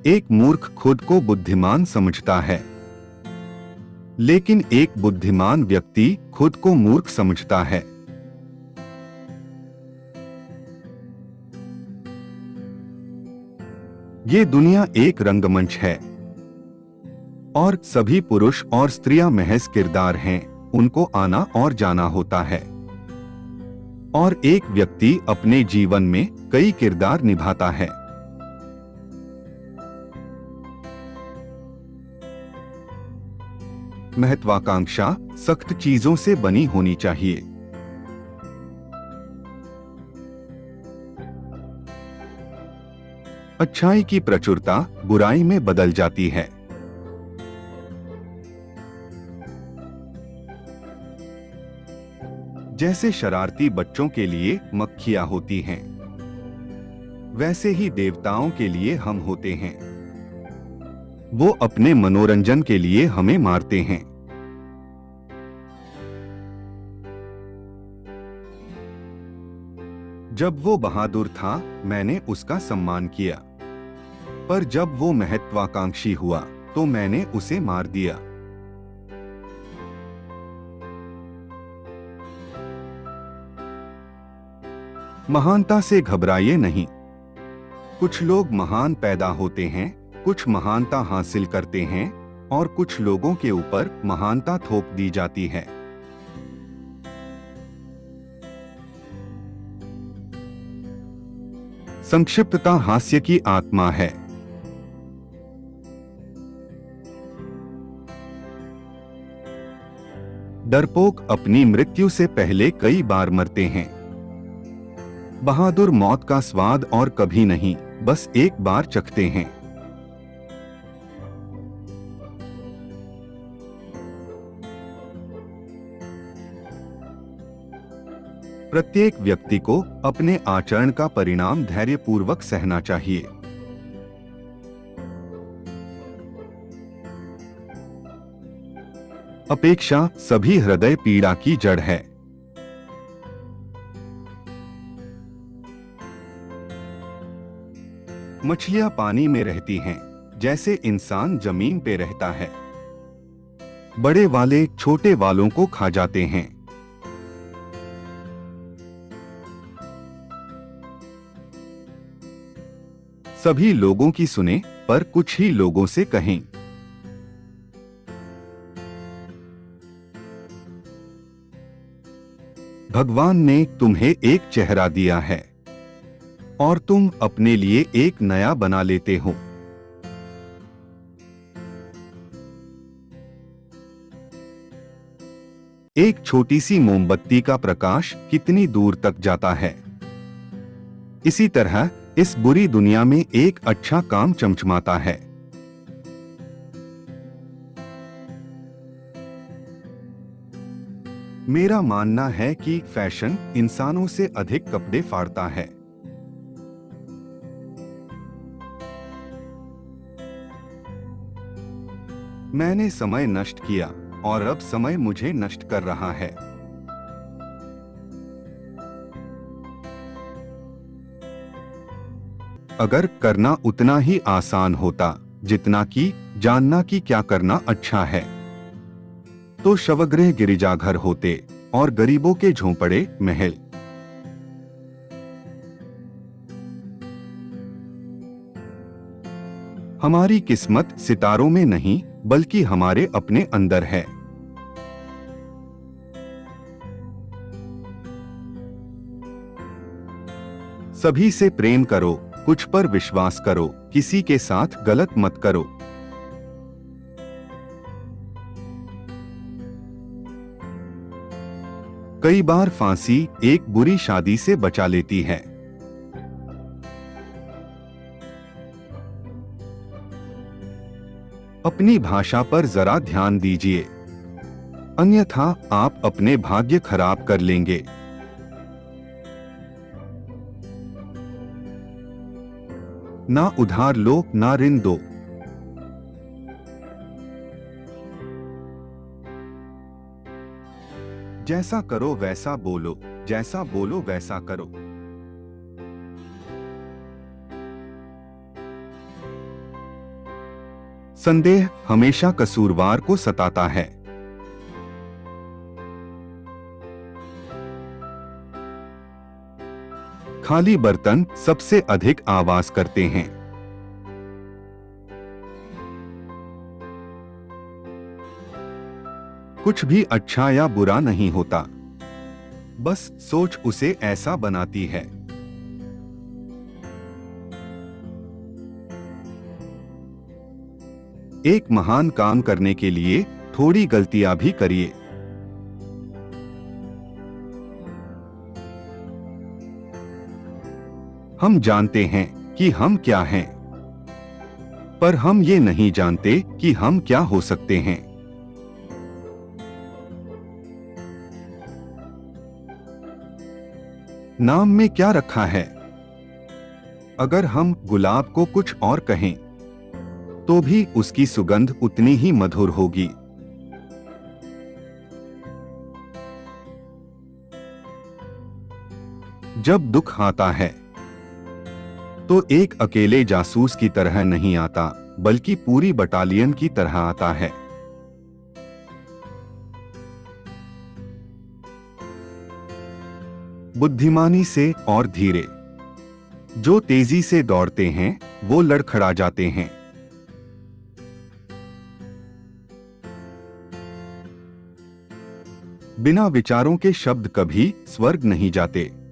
एक मूर्ख खुद को बुद्धिमान समझता है, लेकिन एक बुद्धिमान व्यक्ति खुद को मूर्ख समझता है। ये दुनिया एक रंगमंच है और सभी पुरुष और स्त्रियां महज किरदार हैं, उनको आना और जाना होता है। और एक व्यक्ति अपने जीवन में कई किरदार निभाता है। महत्वाकांक्षा सख्त चीजों से बनी होनी चाहिए। अच्छाई की प्रचुरता बुराई में बदल जाती है। जैसे शरारती बच्चों के लिए मक्खियां होती हैं, वैसे ही देवताओं के लिए हम होते हैं। वो अपने मनोरंजन के लिए हमें मारते हैं। जब वो बहादुर था, मैंने उसका सम्मान किया, पर जब वो महत्वाकांक्षी हुआ तो मैंने उसे मार दिया। महानता से घबराइए नहीं। कुछ लोग महान पैदा होते हैं, कुछ महानता हासिल करते हैं और कुछ लोगों के ऊपर महानता थोप दी जाती है। संक्षिप्तता हास्य की आत्मा है। डरपोक अपनी मृत्यु से पहले कई बार मरते हैं। बहादुर मौत का स्वाद और कभी नहीं, बस एक बार चखते हैं। प्रत्येक व्यक्ति को अपने आचरण का परिणाम धैर्यपूर्वक सहना चाहिए। अपेक्षा सभी हृदय पीड़ा की जड़ है। मछलियां पानी में रहती हैं, जैसे इंसान जमीन पे रहता है। बड़े वाले छोटे वालों को खा जाते हैं। सभी लोगों की सुने, पर कुछ ही लोगों से कहें। भगवान ने तुम्हें एक चेहरा दिया है और तुम अपने लिए एक नया बना लेते हो। एक छोटी सी मोमबत्ती का प्रकाश कितनी दूर तक जाता है। इसी तरह इस बुरी दुनिया में एक अच्छा काम चमचमाता है। मेरा मानना है कि फैशन इंसानों से अधिक कपड़े फाड़ता है। मैंने समय नष्ट किया और अब समय मुझे नष्ट कर रहा है। अगर करना उतना ही आसान होता जितना कि जानना कि क्या करना अच्छा है, तो शवगृह गिरिजाघर होते और गरीबों के झोंपड़े महल। हमारी किस्मत सितारों में नहीं, बल्कि हमारे अपने अंदर है। सभी से प्रेम करो, कुछ पर विश्वास करो, किसी के साथ गलत मत करो। कई बार फांसी एक बुरी शादी से बचा लेती है। अपनी भाषा पर जरा ध्यान दीजिए, अन्यथा आप अपने भाग्य खराब कर लेंगे। ना उधार लो, ना ऋण दो। जैसा करो वैसा बोलो, जैसा बोलो वैसा करो। संदेह हमेशा कसूरवार को सताता है। खाली बर्तन सबसे अधिक आवाज करते हैं। कुछ भी अच्छा या बुरा नहीं होता, बस सोच उसे ऐसा बनाती है। एक महान काम करने के लिए थोड़ी गलतियां भी करिए। हम जानते हैं कि हम क्या हैं, पर हम ये नहीं जानते कि हम क्या हो सकते हैं। नाम में क्या रखा है? अगर हम गुलाब को कुछ और कहें, तो भी उसकी सुगंध उतनी ही मधुर होगी। जब दुख आता है, तो एक अकेले जासूस की तरह नहीं आता, बल्कि पूरी बटालियन की तरह आता है। बुद्धिमानी से और धीरे। जो तेजी से दौड़ते हैं वो लड़खड़ा जाते हैं। बिना विचारों के शब्द कभी स्वर्ग नहीं जाते।